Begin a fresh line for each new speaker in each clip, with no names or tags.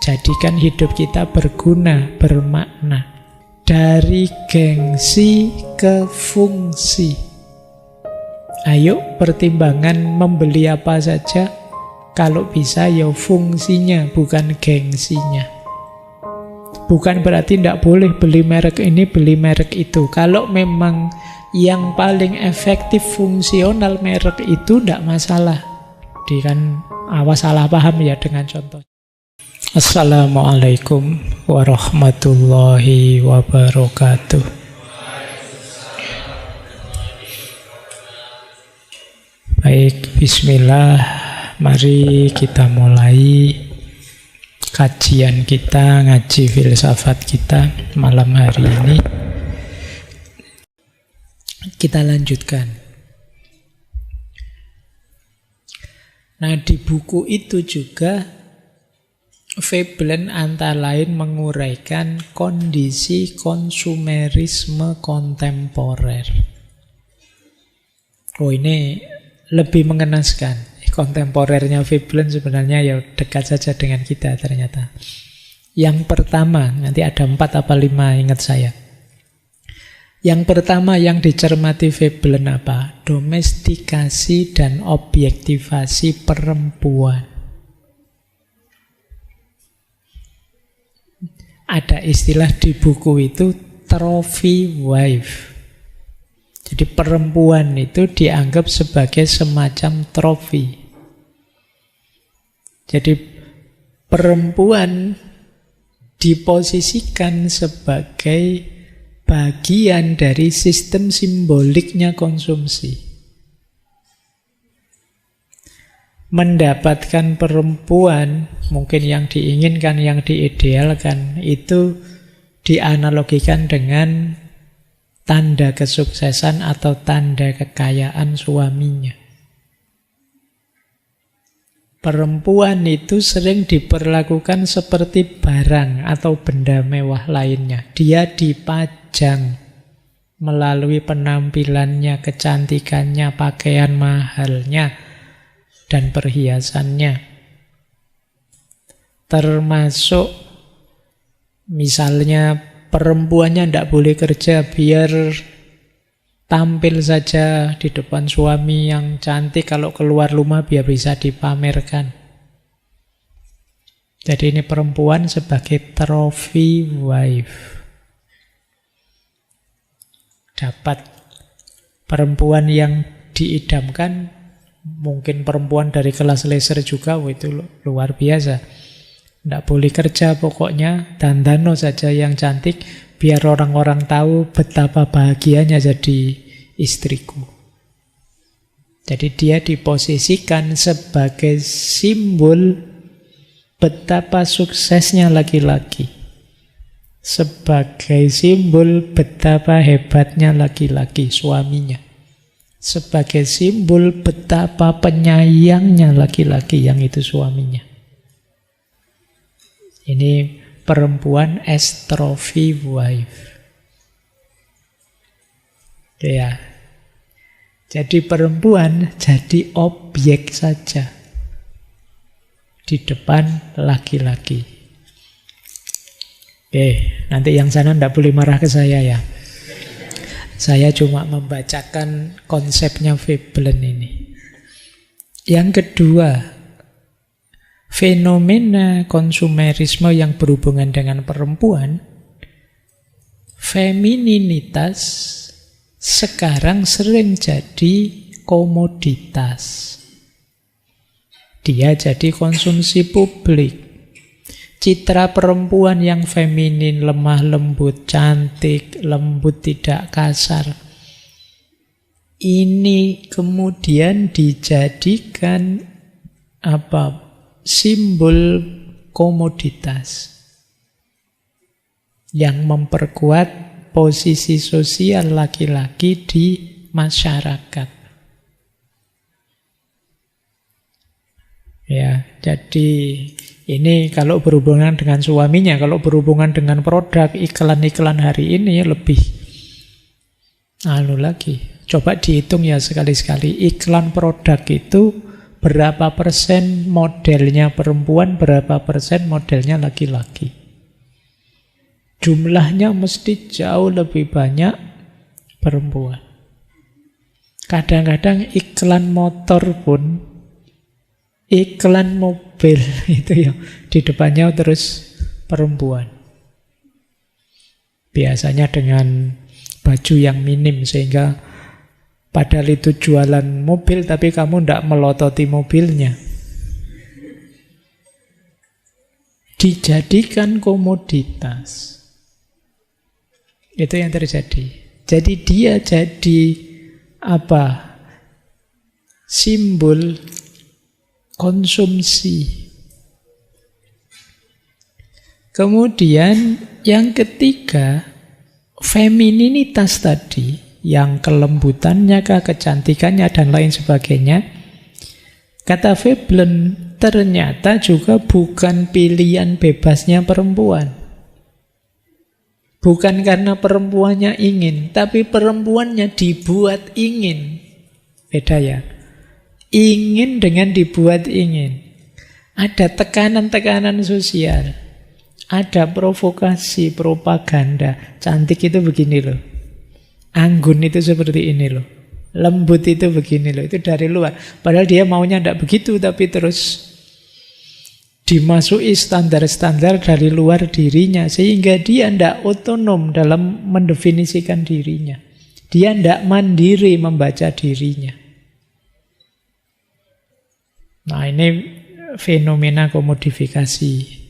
Jadikan hidup kita berguna, bermakna. Dari gengsi ke fungsi. Ayo pertimbangan membeli apa saja, kalau bisa ya fungsinya, bukan gengsinya. Bukan berarti tidak boleh beli merek ini, beli merek itu. Kalau memang yang paling efektif fungsional merek itu, tidak masalah. Kan awas salah paham ya dengan contoh. Assalamualaikum warahmatullahi wabarakatuh. Baik, bismillah. Mari kita mulai kajian kita, ngaji filsafat kita malam hari ini. Kita lanjutkan. Nah, di buku itu juga Veblen antara lain menguraikan kondisi konsumerisme kontemporer. Oh, ini lebih mengenaskan. Kontemporernya Veblen sebenarnya ya dekat saja dengan kita ternyata. Yang pertama, nanti ada 4 apa 5 ingat saya. Yang pertama yang dicermati Veblen apa? Domestikasi dan objektivasi perempuan. Ada istilah di buku itu trophy wife. Jadi perempuan itu dianggap sebagai semacam trofi. Jadi perempuan diposisikan sebagai bagian dari sistem simboliknya konsumsi. Mendapatkan perempuan, mungkin yang diinginkan, yang diidealkan, itu dianalogikan dengan tanda kesuksesan atau tanda kekayaan suaminya. Perempuan itu sering diperlakukan seperti barang atau benda mewah lainnya. Dia dipajang melalui penampilannya, kecantikannya, pakaian mahalnya, dan perhiasannya. Termasuk misalnya perempuannya tidak boleh kerja, biar tampil saja di depan suami yang cantik, kalau keluar rumah biar bisa dipamerkan. Jadi ini perempuan sebagai trophy wife. Dapat perempuan yang diidamkan, mungkin perempuan dari kelas leisure juga, itu luar biasa. Tidak boleh kerja pokoknya, dandano saja yang cantik, biar orang-orang tahu betapa bahagianya jadi istriku. Jadi dia diposisikan sebagai simbol betapa suksesnya laki-laki. Sebagai simbol betapa hebatnya laki-laki, suaminya. Sebagai simbol betapa penyayangnya laki-laki yang itu suaminya. Ini perempuan as trophy wife. Ya. Jadi perempuan jadi objek saja di depan laki-laki. Oke, nanti yang sana tidak boleh marah ke saya ya. Saya cuma membacakan konsepnya Veblen ini. Yang kedua, fenomena konsumerisme yang berhubungan dengan perempuan, femininitas sekarang sering jadi komoditas. Dia jadi konsumsi publik. Citra perempuan yang feminin, lemah lembut, cantik, lembut, tidak kasar, ini kemudian dijadikan simbol komoditas yang memperkuat posisi sosial laki-laki di masyarakat. Ya, jadi ini kalau berhubungan dengan suaminya. Kalau berhubungan dengan produk, iklan-iklan hari ini lebih lagi. Coba dihitung ya sekali-sekali. Iklan produk itu berapa persen modelnya perempuan, berapa persen modelnya laki-laki. Jumlahnya mesti jauh lebih banyak perempuan. Kadang-kadang iklan motor pun, iklan mobil itu ya di depannya terus perempuan. Biasanya dengan baju yang minim sehingga padahal itu jualan mobil tapi kamu tidak melototi mobilnya. Dijadikan komoditas. Itu yang terjadi. Jadi dia jadi apa? Simbol konsumsi. Kemudian yang ketiga, femininitas tadi, yang kelembutannya, kecantikannya dan lain sebagainya. Kata Veblen, ternyata juga bukan pilihan bebasnya perempuan. Bukan karena perempuannya ingin, tapi perempuannya dibuat ingin. Beda ya. Ingin dengan dibuat ingin. Ada tekanan-tekanan sosial. Ada provokasi, propaganda. Cantik itu begini loh. Anggun itu seperti ini loh. Lembut itu begini loh. Itu dari luar. Padahal dia maunya tidak begitu, tapi terus dimasuki standar-standar dari luar dirinya, sehingga dia tidak otonom dalam mendefinisikan dirinya. Dia tidak mandiri membaca dirinya. Nah, ini fenomena komodifikasi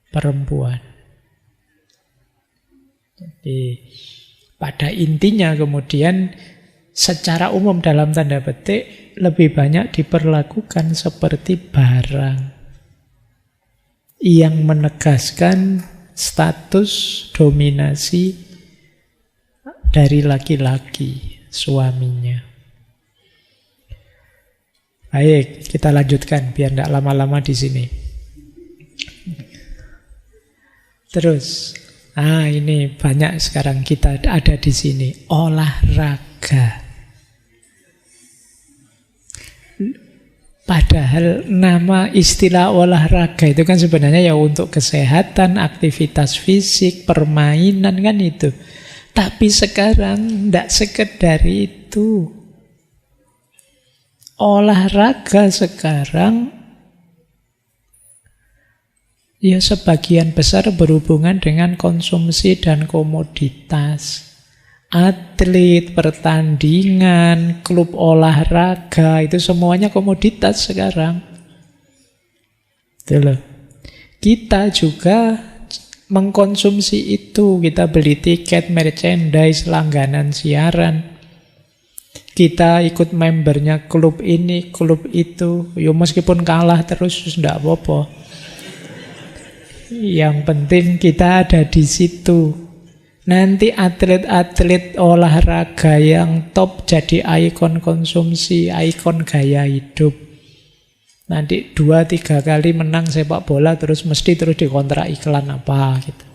perempuan. Jadi pada intinya kemudian secara umum dalam tanda petik lebih banyak diperlakukan seperti barang yang menegaskan status dominasi dari laki-laki, suaminya. Baik, kita lanjutkan biar tidak lama-lama di sini. Terus, ini banyak sekarang kita ada di sini, olahraga. Padahal nama istilah olahraga itu kan sebenarnya ya untuk kesehatan, aktivitas fisik, permainan kan itu. Tapi sekarang tidak sekedar itu. Olahraga sekarang ya sebagian besar berhubungan dengan konsumsi dan komoditas. Atlet, pertandingan, klub olahraga, itu semuanya komoditas sekarang. Itu loh. Kita juga mengkonsumsi itu. Kita beli tiket, merchandise, langganan siaran. Kita ikut membernya klub ini, klub itu. Ya meskipun kalah terus, tidak apa-apa. Yang penting kita ada di situ. Nanti atlet-atlet olahraga yang top jadi ikon konsumsi, ikon gaya hidup. Nanti 2-3 kali menang sepak bola terus mesti terus dikontrak iklan apa gitu.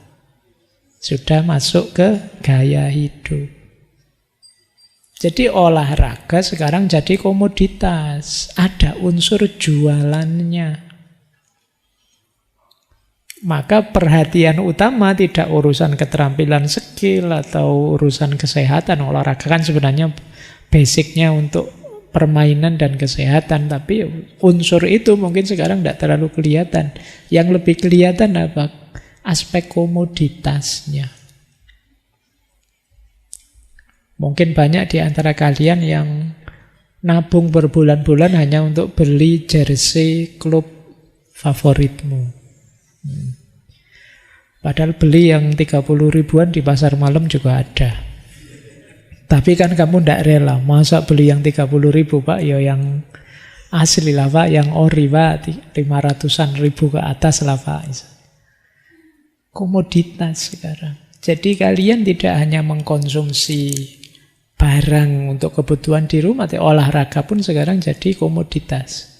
Sudah masuk ke gaya hidup. Jadi olahraga sekarang jadi komoditas. Ada unsur jualannya. Maka perhatian utama tidak urusan keterampilan skill atau urusan kesehatan. Olahraga kan sebenarnya basicnya untuk permainan dan kesehatan. Tapi unsur itu mungkin sekarang tidak terlalu kelihatan. Yang lebih kelihatan apa? Aspek komoditasnya. Mungkin banyak di antara kalian yang nabung berbulan-bulan hanya untuk beli jersey klub favoritmu. Padahal beli yang 30 ribuan di pasar malam juga ada. Tapi kan kamu tidak rela. Masa beli yang 30 ribu Pak? Ya yang asli lah Pak. Yang ori Pak. 500-an ribu ke atas lah Pak. Komoditas sekarang. Jadi kalian tidak hanya mengkonsumsi barang untuk kebutuhan di rumah. Olahraga pun sekarang jadi komoditas.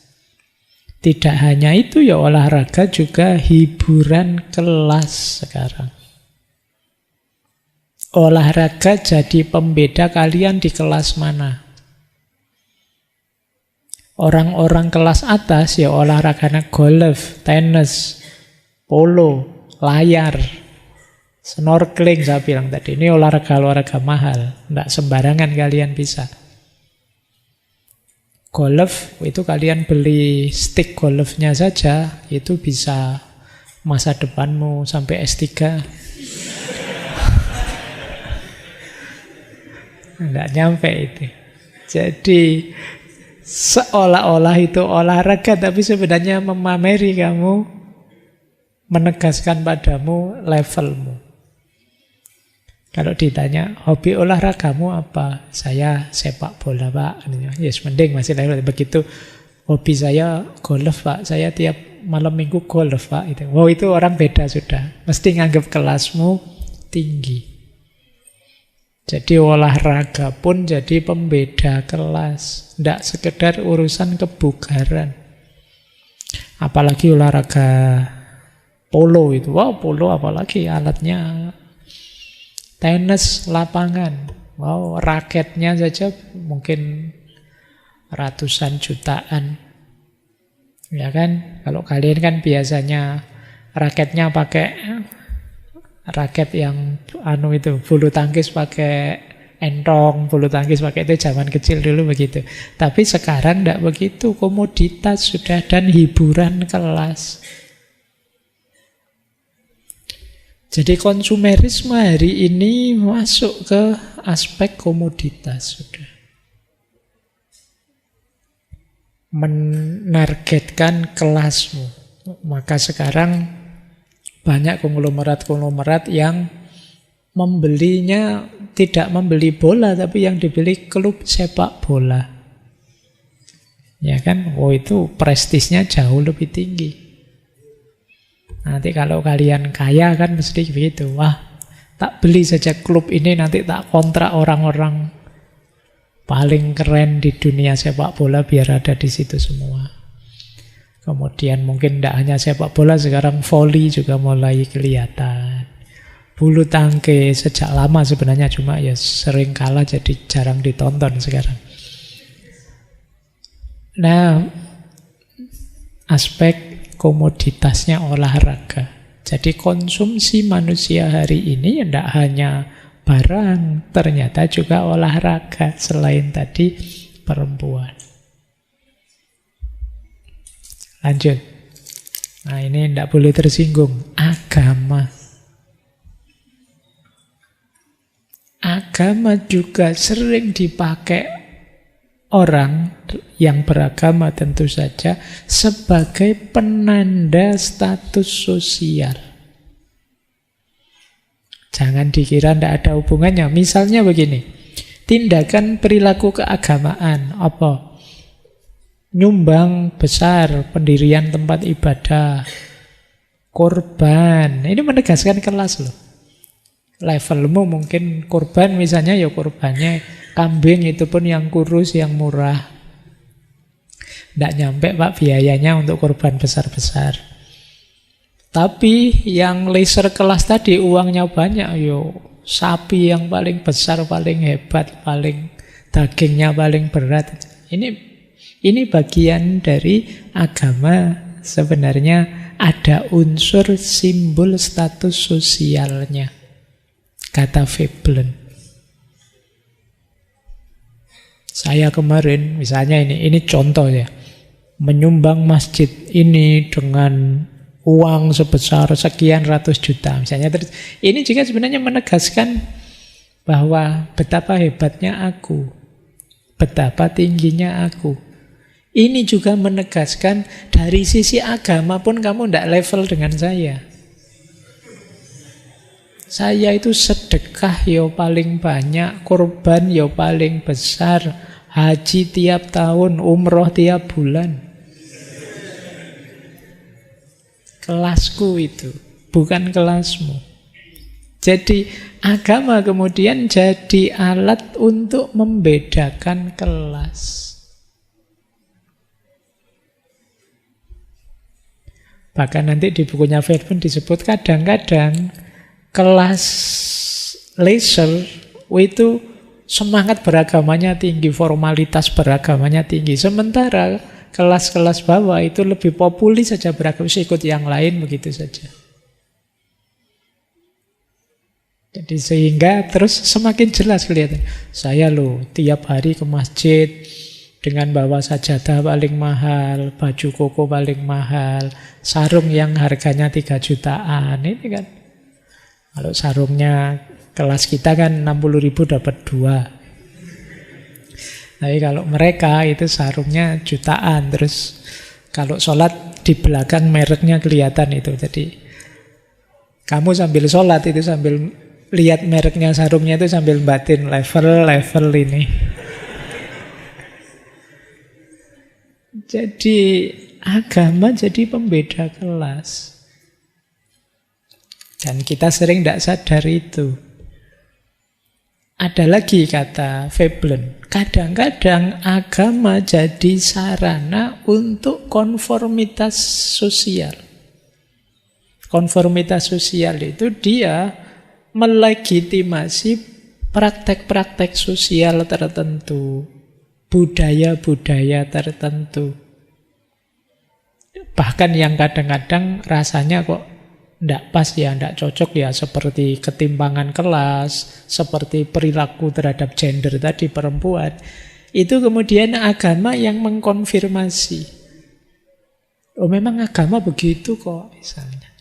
Tidak hanya itu ya, olahraga juga hiburan kelas sekarang. Olahraga jadi pembeda kalian di kelas mana. Orang-orang kelas atas ya olahraganya golf, tenis, polo, layar, snorkeling saya bilang tadi. Ini olahraga-olahraga mahal. Tidak sembarangan kalian bisa. Golf itu kalian beli stick golfnya saja, itu bisa masa depanmu sampai S3. Tidak nyampe itu. Jadi seolah-olah itu olahraga, tapi sebenarnya memameri kamu, menegaskan padamu levelmu. Kalau ditanya, hobi olahragamu apa? Saya sepak bola, Pak. Yes, mending masih level. Begitu, hobi saya golf, Pak. Saya tiap malam minggu golf, Pak. Itu orang beda sudah. Mesti nganggap kelasmu tinggi. Jadi olahraga pun jadi pembeda kelas. Tidak sekedar urusan kebugaran. Apalagi olahraga polo itu. Wow, polo apalagi alatnya. Tenis lapangan. Wow, raketnya saja mungkin ratusan jutaan. Ya kan? Kalau kalian kan biasanya raketnya pakai raket yang itu bulu tangkis pakai entong, bulu tangkis pakai itu zaman kecil dulu begitu. Tapi sekarang tidak begitu, komoditas sudah dan hiburan kelas. Jadi konsumerisme hari ini masuk ke aspek komoditas sudah. Menargetkan kelasmu. Maka sekarang banyak konglomerat-konglomerat yang membelinya tidak membeli bola, tapi yang dibeli klub sepak bola. Ya kan? Oh, itu prestisnya jauh lebih tinggi. Nanti kalau kalian kaya kan mesti begitu. Wah, tak beli saja klub ini, nanti tak kontrak orang-orang paling keren di dunia sepak bola biar ada di situ semua. Kemudian mungkin tidak hanya sepak bola, sekarang voli juga mulai kelihatan. Bulu tangkis sejak lama sebenarnya, cuma ya sering kalah jadi jarang ditonton sekarang. Nah, aspek komoditasnya olahraga. Jadi konsumsi manusia hari ini tidak hanya barang, ternyata juga olahraga. Selain tadi perempuan. Lanjut. Nah, ini tidak boleh tersinggung. Agama. Agama juga sering dipakai orang yang beragama tentu saja sebagai penanda status sosial. Jangan dikira tidak ada hubungannya. Misalnya begini. Tindakan perilaku keagamaan. Apa? Nyumbang besar, pendirian tempat ibadah, korban. Ini menegaskan kelas loh. Levelmu mungkin korban misalnya ya korbannya kambing, itu pun yang kurus, yang murah. Tidak nyampe Pak biayanya untuk korban besar-besar. Tapi yang laser kelas tadi uangnya banyak. Yo, sapi yang paling besar, paling hebat, paling dagingnya paling berat. Ini bagian dari agama, sebenarnya ada unsur simbol status sosialnya. Kata Veblen. Saya kemarin, misalnya ini contoh ya, menyumbang masjid ini dengan uang sebesar sekian ratus juta. Misalnya, ini juga sebenarnya menegaskan bahwa betapa hebatnya aku, betapa tingginya aku. Ini juga menegaskan dari sisi agama pun kamu tidak level dengan saya. Saya itu sedekah ya paling banyak, kurban ya paling besar, haji tiap tahun, umroh tiap bulan. Kelasku itu, bukan kelasmu. Jadi agama kemudian jadi alat untuk membedakan kelas. Bahkan nanti di bukunya Veblen disebut kadang-kadang kelas laser itu semangat beragamanya tinggi, formalitas beragamanya tinggi. Sementara kelas-kelas bawah itu lebih populis saja beragama, ikut yang lain begitu saja. Jadi sehingga terus semakin jelas kelihatan. Saya loh tiap hari ke masjid dengan bawa sajadah paling mahal, baju koko paling mahal, sarung yang harganya 3 jutaan. Ini kan, kalau sarungnya kelas kita kan 60.000 dapat 2. Tapi kalau mereka itu sarungnya jutaan. Terus kalau sholat di belakang mereknya kelihatan itu. Jadi kamu sambil sholat itu sambil lihat mereknya sarungnya itu sambil batin level ini. Jadi agama jadi pembeda kelas. Dan kita sering tidak sadar itu. Ada lagi kata Veblen, kadang-kadang agama jadi sarana untuk konformitas sosial. Konformitas sosial itu dia melegitimasi praktek-praktek sosial tertentu, budaya-budaya tertentu. Bahkan yang kadang-kadang rasanya kok tidak pas ya, tidak cocok ya, seperti ketimpangan kelas, seperti perilaku terhadap gender tadi, perempuan. Itu kemudian agama yang mengkonfirmasi. Oh memang agama begitu kok misalnya.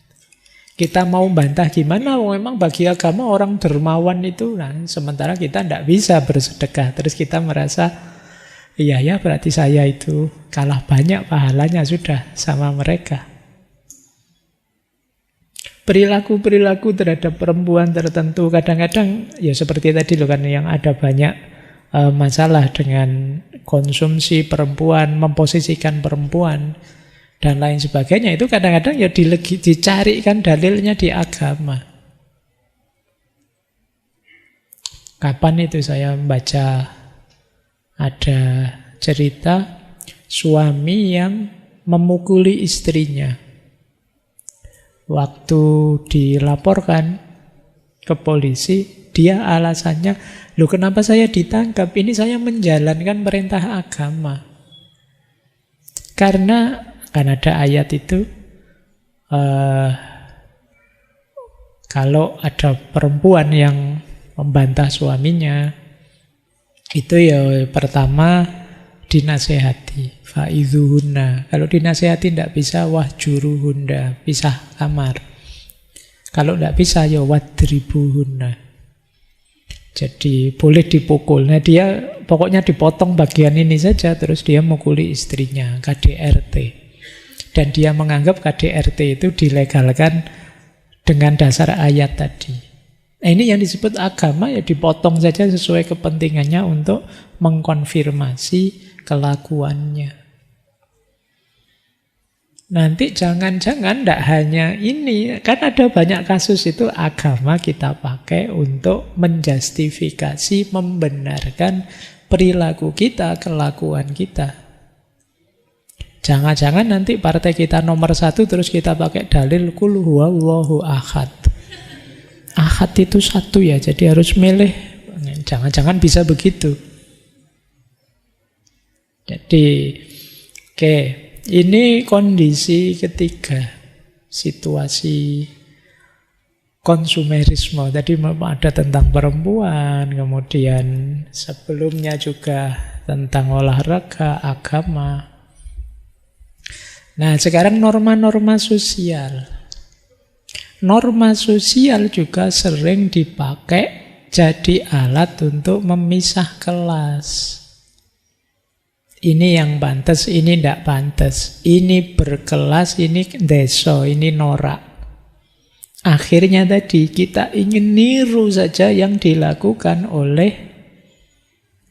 Kita mau bantah gimana? Oh, memang bagi agama orang dermawan itu, nah, sementara kita tidak bisa bersedekah. Terus kita merasa, iya ya berarti saya itu kalah banyak pahalanya sudah sama mereka. Perilaku-perilaku terhadap perempuan tertentu kadang-kadang ya seperti tadi loh kan, yang ada banyak masalah dengan konsumsi perempuan, memposisikan perempuan dan lain sebagainya, itu kadang-kadang ya dicarikan dalilnya di agama. Kapan itu saya membaca ada cerita suami yang memukuli istrinya. Waktu dilaporkan ke polisi, dia alasannya, loh kenapa saya ditangkap? Ini saya menjalankan perintah agama. Karena kan ada ayat itu, kalau ada perempuan yang membantah suaminya, itu ya pertama dinasehati, fa'idhuhunna. Kalau dinasehati tidak bisa, wahjuruhunna, pisah kamar. Kalau tidak bisa ya wadribuhunna. Jadi boleh dipukul. Nah dia pokoknya dipotong bagian ini saja, terus dia mukuli istrinya, KDRT. Dan dia menganggap KDRT itu dilegalkan dengan dasar ayat tadi. Nah, ini yang disebut agama, ya dipotong saja sesuai kepentingannya untuk mengkonfirmasi kelakuannya. Nanti jangan-jangan tidak hanya ini, kan ada banyak kasus itu agama kita pakai untuk menjustifikasi, membenarkan perilaku kita, kelakuan kita. Jangan-jangan nanti partai kita nomor 1 terus kita pakai dalil kul huwallahu ahad. Ahad itu 1 ya, jadi harus milih. Jangan-jangan bisa begitu. Jadi, oke, ini kondisi ketiga, situasi konsumerisme. Tadi ada tentang perempuan, kemudian sebelumnya juga tentang olahraga, agama. Nah, sekarang norma-norma sosial. Norma sosial juga sering dipakai jadi alat untuk memisah kelas. Ini yang pantas, ini tidak pantas. Ini berkelas, ini deso, ini norak. Akhirnya tadi kita ingin niru saja yang dilakukan oleh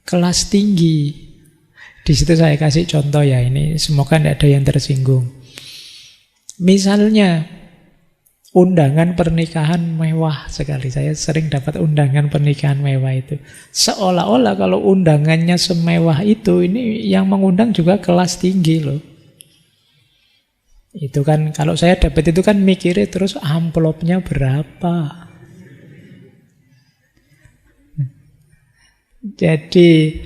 kelas tinggi. Di situ saya kasih contoh ya, ini semoga tidak ada yang tersinggung. Misalnya undangan pernikahan mewah sekali. Saya sering dapat undangan pernikahan mewah itu. Seolah-olah kalau undangannya semewah itu, ini yang mengundang juga kelas tinggi loh. Itu kan kalau saya dapat itu kan mikirnya terus amplopnya berapa. Jadi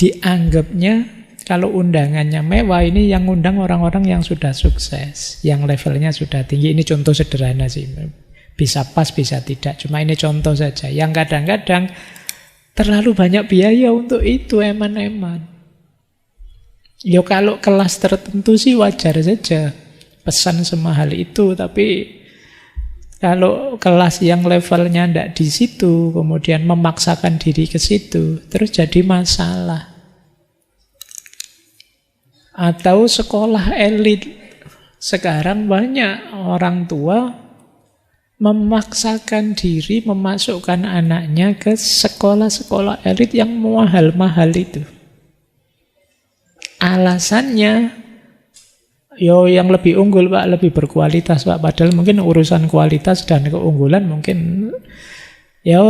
dianggapnya kalau undangannya mewah, ini yang undang orang-orang yang sudah sukses, yang levelnya sudah tinggi. Ini contoh sederhana sih. Bisa pas, bisa tidak. Cuma ini contoh saja. Yang kadang-kadang terlalu banyak biaya untuk itu, eman-eman. Ya kalau kelas tertentu sih wajar saja pesan semahal itu, tapi kalau kelas yang levelnya tidak di situ, kemudian memaksakan diri ke situ, terus jadi masalah. Atau sekolah elit. Sekarang banyak orang tua memaksakan diri memasukkan anaknya ke sekolah-sekolah elit yang mahal-mahal itu. Alasannya, yang lebih unggul Pak, lebih berkualitas Pak. Padahal mungkin urusan kualitas dan keunggulan mungkin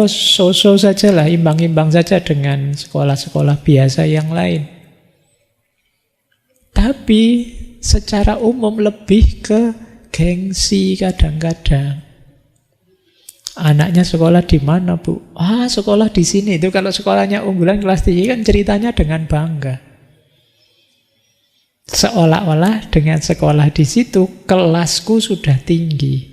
so-so saja lah, imbang-imbang saja dengan sekolah-sekolah biasa yang lain. Tapi secara umum lebih ke gengsi kadang-kadang. Anaknya sekolah di mana, Bu? Sekolah di sini. Itu kalau sekolahnya unggulan kelas tinggi kan ceritanya dengan bangga. Seolah-olah dengan sekolah di situ kelasku sudah tinggi.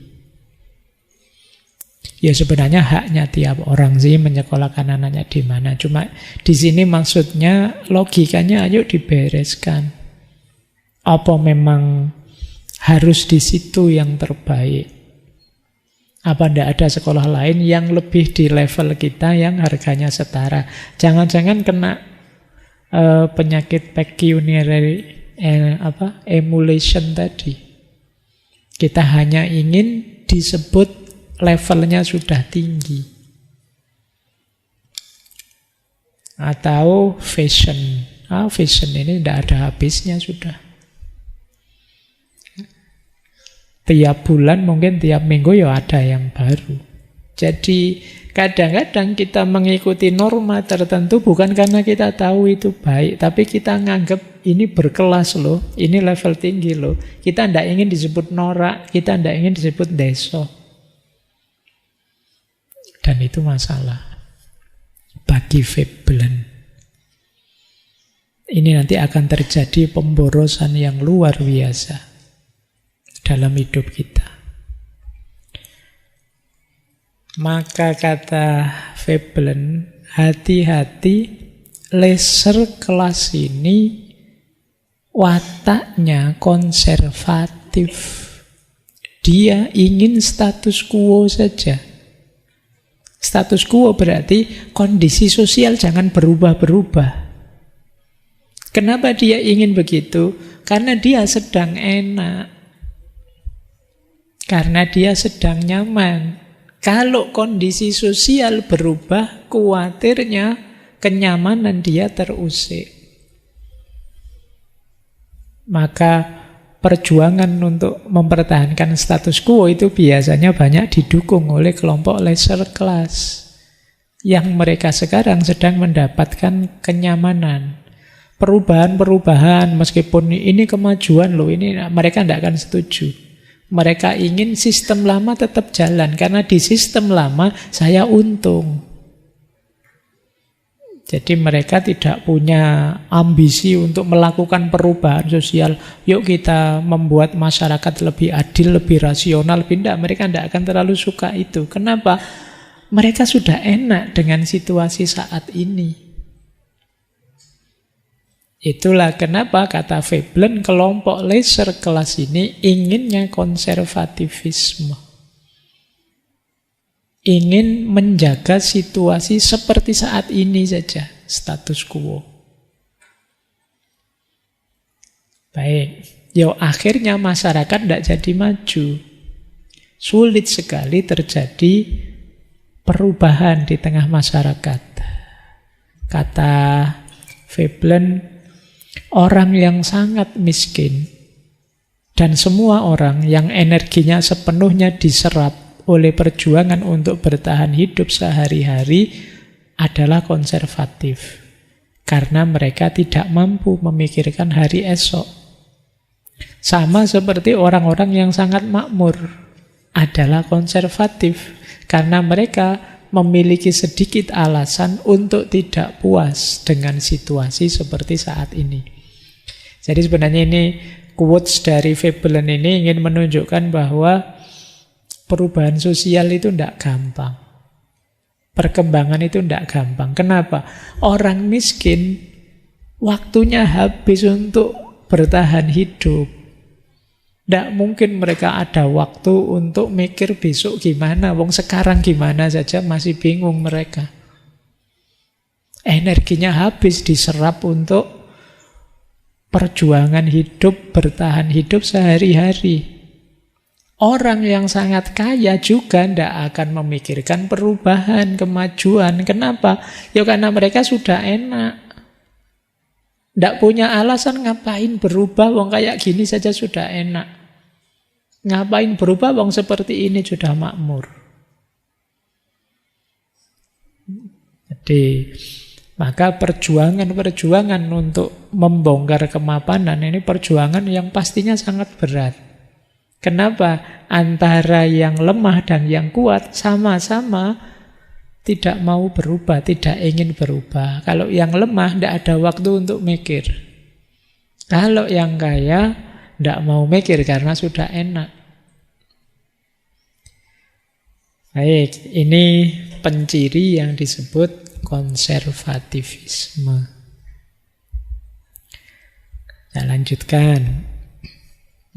Ya sebenarnya haknya tiap orang sih menyekolahkan anaknya di mana. Cuma di sini maksudnya logikanya ayo dibereskan. Apa memang harus di situ yang terbaik? Apa tidak ada sekolah lain yang lebih di level kita yang harganya setara? Jangan-jangan kena penyakit pecuniary emulation tadi. Kita hanya ingin disebut levelnya sudah tinggi. Atau fashion. Fashion ini tidak ada habisnya sudah. Tiap bulan mungkin tiap minggu ada yang baru. Jadi kadang-kadang kita mengikuti norma tertentu bukan karena kita tahu itu baik, tapi kita nganggap ini berkelas loh, ini level tinggi loh. Kita tidak ingin disebut norak, kita tidak ingin disebut deso. Dan itu masalah bagi Veblen. Ini nanti akan terjadi pemborosan yang luar biasa dalam hidup kita. Maka kata Veblen, hati-hati, leser kelas ini wataknya konservatif. Dia ingin status quo saja. Status quo berarti kondisi sosial jangan berubah-berubah. Kenapa dia ingin begitu? Karena dia sedang enak. Karena dia sedang nyaman. Kalau kondisi sosial berubah, khawatirnya kenyamanan dia terusik. Maka perjuangan untuk mempertahankan status quo itu biasanya banyak didukung oleh kelompok leisure class. Yang mereka sekarang sedang mendapatkan kenyamanan. Perubahan-perubahan, meskipun ini kemajuan loh, ini mereka tidak akan setuju. Mereka ingin sistem lama tetap jalan, karena di sistem lama saya untung. Jadi mereka tidak punya ambisi untuk melakukan perubahan sosial. Yuk kita membuat masyarakat lebih adil, lebih rasional. Mereka tidak akan terlalu suka itu. Kenapa? Mereka sudah enak dengan situasi saat ini. Itulah kenapa kata Veblen kelompok leisure kelas ini inginnya konservativisme. Ingin menjaga situasi seperti saat ini saja, status quo. Baik, akhirnya masyarakat tidak jadi maju. Sulit sekali terjadi perubahan di tengah masyarakat. Kata Veblen, orang yang sangat miskin dan semua orang yang energinya sepenuhnya diserap oleh perjuangan untuk bertahan hidup sehari-hari adalah konservatif. Karena mereka tidak mampu memikirkan hari esok. Sama seperti orang-orang yang sangat makmur adalah konservatif. Karena mereka memiliki sedikit alasan untuk tidak puas dengan situasi seperti saat ini. Jadi sebenarnya ini quotes dari Veblen ini ingin menunjukkan bahwa perubahan sosial itu tidak gampang. Perkembangan itu tidak gampang. Kenapa? Orang miskin waktunya habis untuk bertahan hidup. Tidak mungkin mereka ada waktu untuk mikir besok gimana, wong sekarang gimana saja masih bingung mereka. Energinya habis diserap untuk perjuangan hidup, bertahan hidup sehari-hari. Orang yang sangat kaya juga tidak akan memikirkan perubahan, kemajuan. Kenapa? Ya karena mereka sudah enak. Tidak punya alasan ngapain berubah, wong kayak gini saja sudah enak. Ngapain berubah, wong seperti ini sudah makmur. Jadi, maka perjuangan untuk membongkar kemapanan ini perjuangan yang pastinya sangat berat. Kenapa? Antara yang lemah dan yang kuat sama-sama tidak mau berubah, tidak ingin berubah. Kalau yang lemah tidak ada waktu untuk mikir. Kalau yang kaya tidak mau mikir karena sudah enak. Baik, ini penciri yang disebut konservativisme. Saya lanjutkan.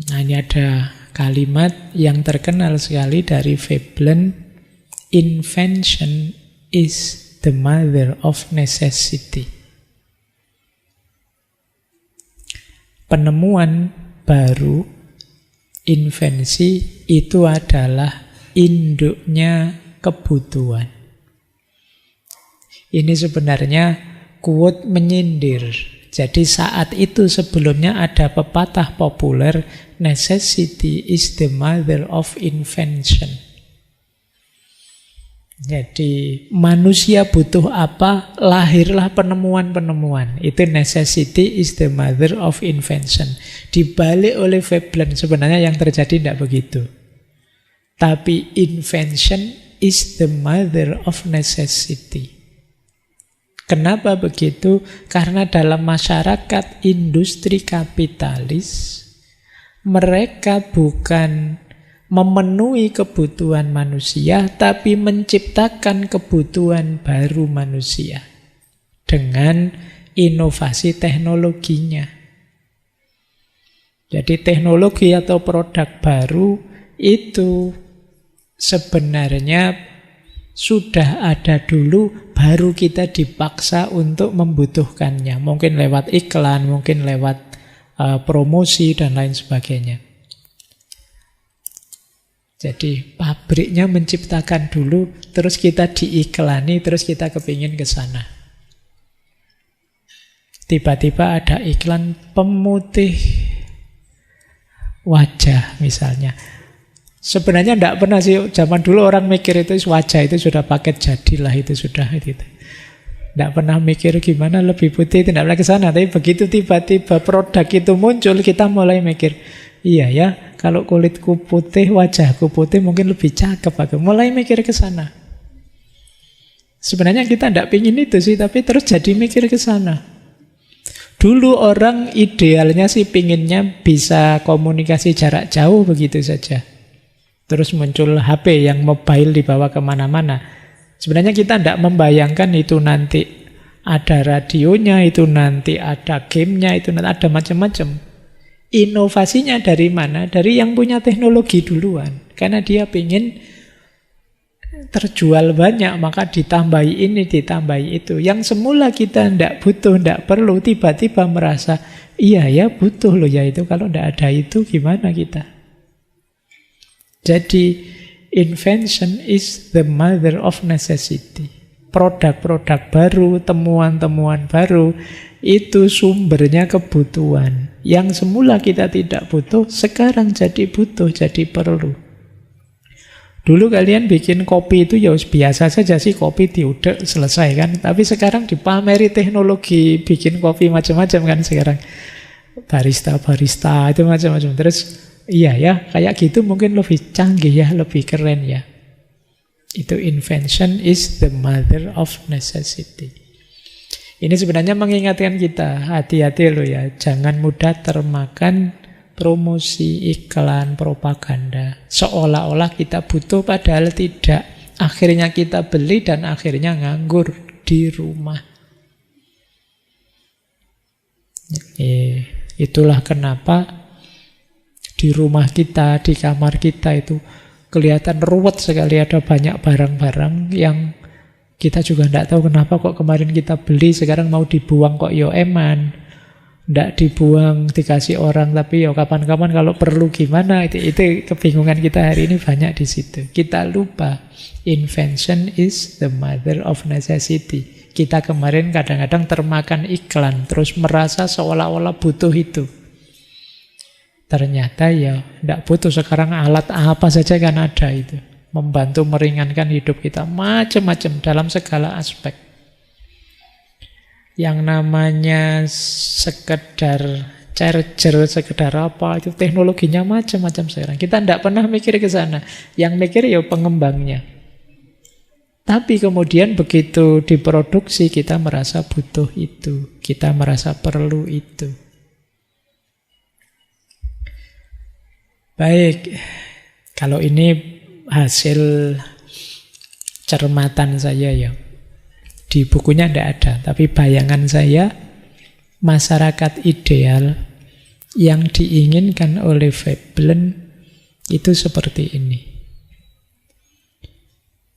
Nah, ini ada kalimat yang terkenal sekali dari Veblen. Invention is the mother of necessity. Penemuan baru, invensi, itu adalah induknya kebutuhan. Ini sebenarnya quote menyindir. Jadi saat itu sebelumnya ada pepatah populer, necessity is the mother of invention. Jadi manusia butuh apa, lahirlah penemuan-penemuan. Itu necessity is the mother of invention. Dibalik oleh Veblen, sebenarnya yang terjadi tidak begitu. Tapi invention is the mother of necessity. Kenapa begitu? Karena dalam masyarakat industri kapitalis, mereka bukan memenuhi kebutuhan manusia, tapi menciptakan kebutuhan baru manusia dengan inovasi teknologinya. Jadi teknologi atau produk baru itu sebenarnya sudah ada dulu, baru kita dipaksa untuk membutuhkannya. Mungkin lewat iklan, mungkin lewat promosi, dan lain sebagainya. Jadi pabriknya menciptakan dulu, terus kita diiklani, terus kita kepingin ke sana. Tiba-tiba ada iklan pemutih wajah misalnya. Sebenarnya tidak pernah sih, zaman dulu orang mikir itu wajah itu sudah paket jadilah, itu sudah itu. Tidak pernah mikir gimana lebih putih, tidak pernah ke sana. Tapi begitu tiba-tiba produk itu muncul, kita mulai mikir, iya ya, kalau kulitku putih, wajahku putih, mungkin lebih cakep aku. Mulai mikir ke sana. Sebenarnya kita tidak pingin itu sih, tapi terus jadi mikir ke sana. Dulu orang idealnya sih pinginnya bisa komunikasi jarak jauh begitu saja. Terus muncul HP yang mobile dibawa kemana-mana. Sebenarnya kita tidak membayangkan itu nanti ada radionya, itu nanti ada gamenya, itu nanti ada macam-macam. Inovasinya dari mana? Dari yang punya teknologi duluan. Karena dia ingin terjual banyak, maka ditambahi ini, ditambahi itu. Yang semula kita tidak butuh, tidak perlu, tiba-tiba merasa, iya ya butuh loh ya itu. Kalau tidak ada itu gimana kita? Jadi invention is the mother of necessity. Produk-produk baru, temuan-temuan baru, itu sumbernya kebutuhan. Yang semula kita tidak butuh, sekarang jadi butuh, jadi perlu. Dulu kalian bikin kopi itu ya biasa saja sih, kopi diudek selesai kan. Tapi sekarang dipameri teknologi bikin kopi macam-macam kan sekarang. Barista-barista itu macam-macam. Terus iya ya, kayak gitu mungkin lebih canggih ya, lebih keren ya. Itu invention is the mother of necessity. Ini sebenarnya mengingatkan kita, hati-hati loh ya, jangan mudah termakan promosi, iklan, propaganda. Seolah-olah kita butuh padahal tidak. Akhirnya kita beli dan akhirnya nganggur di rumah. Itulah kenapa di rumah kita, di kamar kita itu kelihatan ruwet sekali, ada banyak barang-barang yang kita juga tidak tahu kenapa kok kemarin kita beli, sekarang mau dibuang kok yo eman. Tidak dibuang, dikasih orang, tapi yo kapan-kapan kalau perlu gimana, itu kebingungan kita hari ini banyak di situ. Kita lupa, invention is the mother of necessity. Kita kemarin kadang-kadang termakan iklan, terus merasa seolah-olah butuh itu. Ternyata ya tidak butuh, sekarang alat apa saja kan ada itu. Membantu meringankan hidup kita, macam-macam dalam segala aspek. Yang namanya sekedar charger, sekedar apa, itu teknologinya macam-macam sekarang. Kita tidak pernah mikir ke sana. Yang mikir ya pengembangnya. Tapi kemudian begitu diproduksi, kita merasa butuh itu. Kita merasa perlu itu. Baik, kalau ini hasil cermatan saya ya. Di bukunya tidak ada, tapi bayangan saya, masyarakat ideal yang diinginkan oleh Veblen itu seperti ini.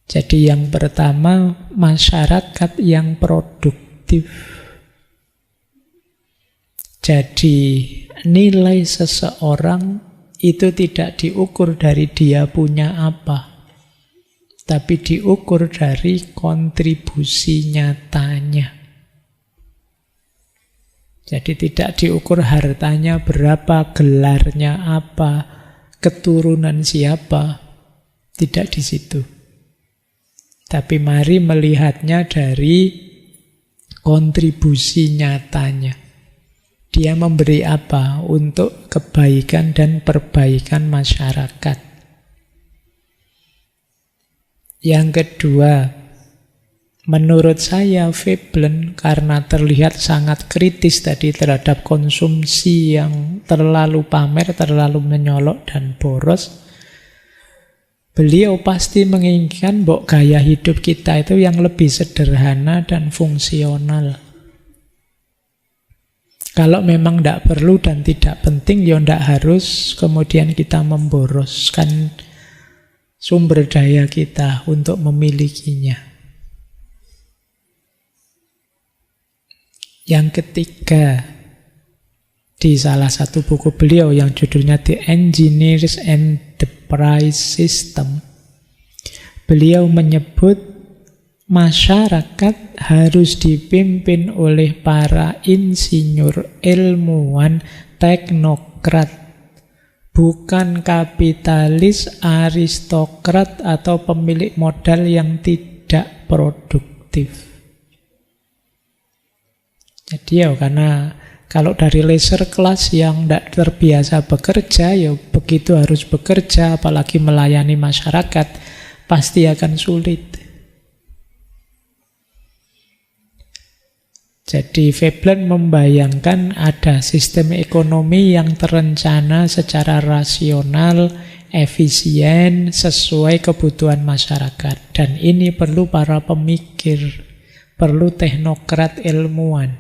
Jadi yang pertama, masyarakat yang produktif. Jadi nilai seseorang itu tidak diukur dari dia punya apa, tapi diukur dari kontribusi nyatanya. Jadi tidak diukur hartanya berapa, gelarnya apa, keturunan siapa, tidak di situ. Tapi mari melihatnya dari kontribusi nyatanya. Dia memberi apa untuk kebaikan dan perbaikan masyarakat. Yang kedua, menurut saya Veblen karena terlihat sangat kritis tadi terhadap konsumsi yang terlalu pamer, terlalu menyolok dan boros, beliau pasti menginginkan gaya hidup kita itu yang lebih sederhana dan fungsional. Kalau memang tidak perlu dan tidak penting, ya tidak harus kemudian kita memboroskan sumber daya kita untuk memilikinya. Yang ketiga, di salah satu buku beliau yang judulnya The Engineers and the Price System, beliau menyebut masyarakat harus dipimpin oleh para insinyur, ilmuwan, teknokrat, bukan kapitalis, aristokrat, atau pemilik modal yang tidak produktif. Jadi ya karena kalau dari leisure class yang tidak terbiasa bekerja, ya begitu harus bekerja, apalagi melayani masyarakat, pasti akan sulit. Jadi Veblen membayangkan ada sistem ekonomi yang terencana secara rasional, efisien, sesuai kebutuhan masyarakat. Dan ini perlu para pemikir, perlu teknokrat ilmuwan,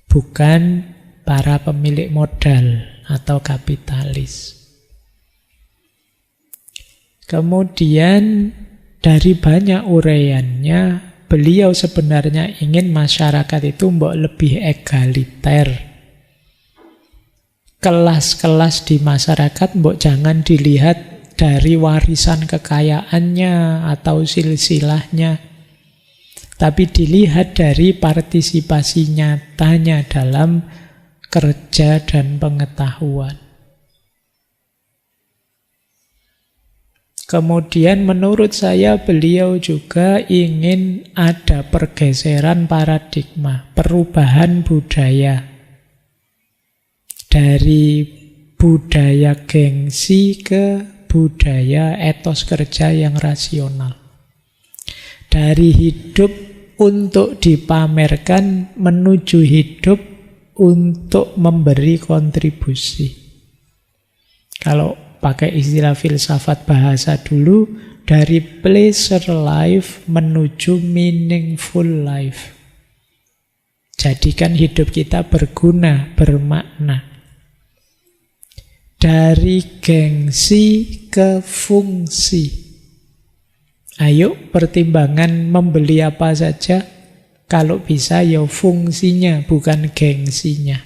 bukan para pemilik modal atau kapitalis. Kemudian dari banyak uraiannya, beliau sebenarnya ingin masyarakat itu lebih egaliter. Kelas-kelas di masyarakat jangan dilihat dari warisan kekayaannya atau silsilahnya, tapi dilihat dari partisipasi nyatanya dalam kerja dan pengetahuan. Kemudian menurut saya beliau juga ingin ada pergeseran paradigma, perubahan budaya. Dari budaya gengsi ke budaya etos kerja yang rasional. Dari hidup untuk dipamerkan menuju hidup untuk memberi kontribusi. Kalau pakai istilah filsafat bahasa dulu, dari pleasure life menuju meaningful life. Jadikan hidup kita berguna, bermakna. Dari gengsi ke fungsi. Ayo pertimbangan membeli apa saja, kalau bisa ya fungsinya, bukan gengsinya.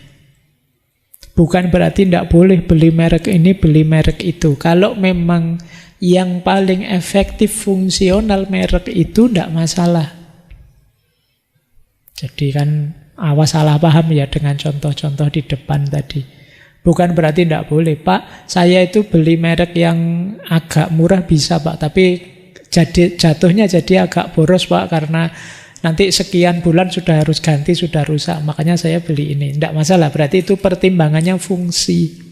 Bukan berarti tidak boleh beli merek ini, beli merek itu. Kalau memang yang paling efektif fungsional merek itu, tidak masalah. Jadi kan awas salah paham ya dengan contoh-contoh di depan tadi. Bukan berarti tidak boleh, Pak, saya itu beli merek yang agak murah bisa Pak, tapi jatuhnya jadi agak boros Pak, karena nanti sekian bulan sudah harus ganti, sudah rusak, makanya saya beli ini. Tidak masalah, berarti itu pertimbangannya fungsi.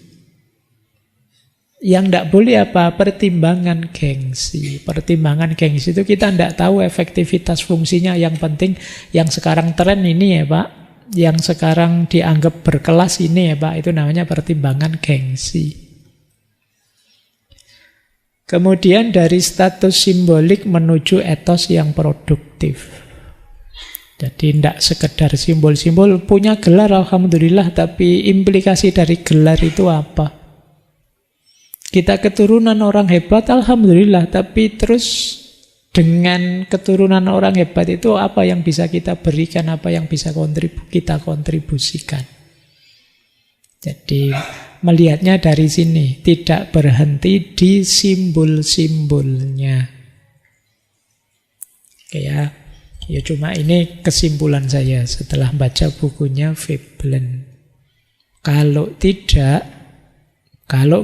Yang tidak boleh apa? Pertimbangan gengsi. Pertimbangan gengsi itu kita tidak tahu efektivitas fungsinya. Yang penting yang sekarang tren ini ya Pak, yang sekarang dianggap berkelas ini ya Pak, itu namanya pertimbangan gengsi. Kemudian dari status simbolik menuju etos yang produktif. Jadi tidak sekedar simbol-simbol, punya gelar alhamdulillah, tapi implikasi dari gelar itu apa? Kita keturunan orang hebat alhamdulillah, tapi terus dengan keturunan orang hebat itu apa yang bisa kita berikan, apa yang bisa kita kontribusikan. Jadi melihatnya dari sini, tidak berhenti di simbol-simbolnya. Oke ya cuma ini kesimpulan saya setelah baca bukunya Veblen. Kalau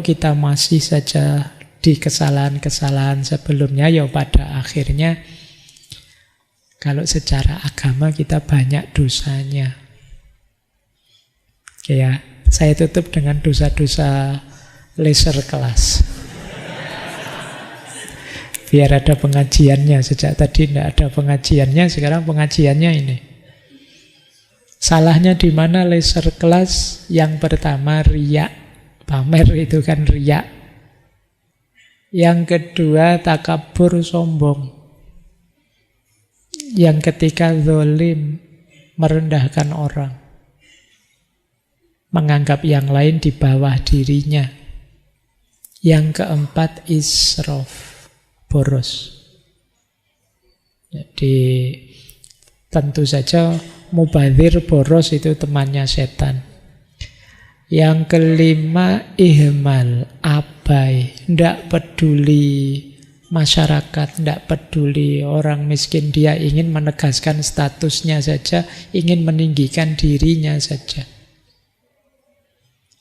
kita masih saja di kesalahan-kesalahan sebelumnya, ya pada akhirnya kalau secara agama kita banyak dosanya. Oke ya. Saya tutup dengan dosa-dosa leisure class. Biar ada pengajiannya. Sejak tadi tidak ada pengajiannya, sekarang pengajiannya ini. Salahnya di mana leisure class? Yang pertama riya. Pamer itu kan riya. Yang kedua takabur, sombong. Yang ketiga zalim, merendahkan orang. Menganggap yang lain di bawah dirinya. Yang keempat israf, boros. Jadi tentu saja mubadzir, boros itu temannya setan. Yang kelima ihmal, abai, tidak peduli masyarakat, tidak peduli orang miskin, dia ingin menegaskan statusnya saja, ingin meninggikan dirinya saja.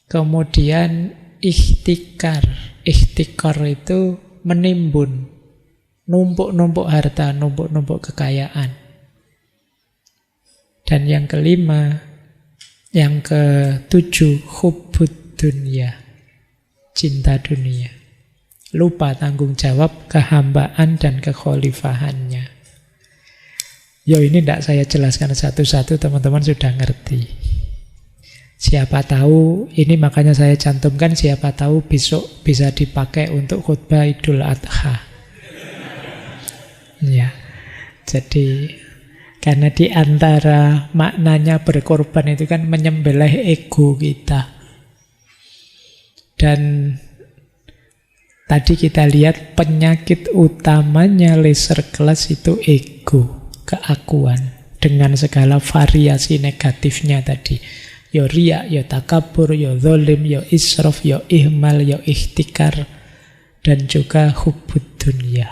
Kemudian ikhtikar. Ikhtikar itu menimbun, numpuk-numpuk harta, numpuk-numpuk kekayaan. Dan yang kelima, yang ketujuh, hubbud dunya, cinta dunia. Lupa tanggung jawab, kehambaan dan kekhalifahannya. Ini tidak saya jelaskan satu-satu, teman-teman sudah ngerti. Siapa tahu, ini makanya saya cantumkan, siapa tahu besok bisa dipakai untuk khutbah Idul Adha. Ya, jadi karena di antara maknanya berkorban itu kan menyembelih ego kita. Dan tadi kita lihat penyakit utamanya leisure class itu ego, keakuan, dengan segala variasi negatifnya tadi. Ya riya, ya takabur, ya zalim, ya israf, ya ihmal, ya ikhtikar, dan juga hubbud dunya.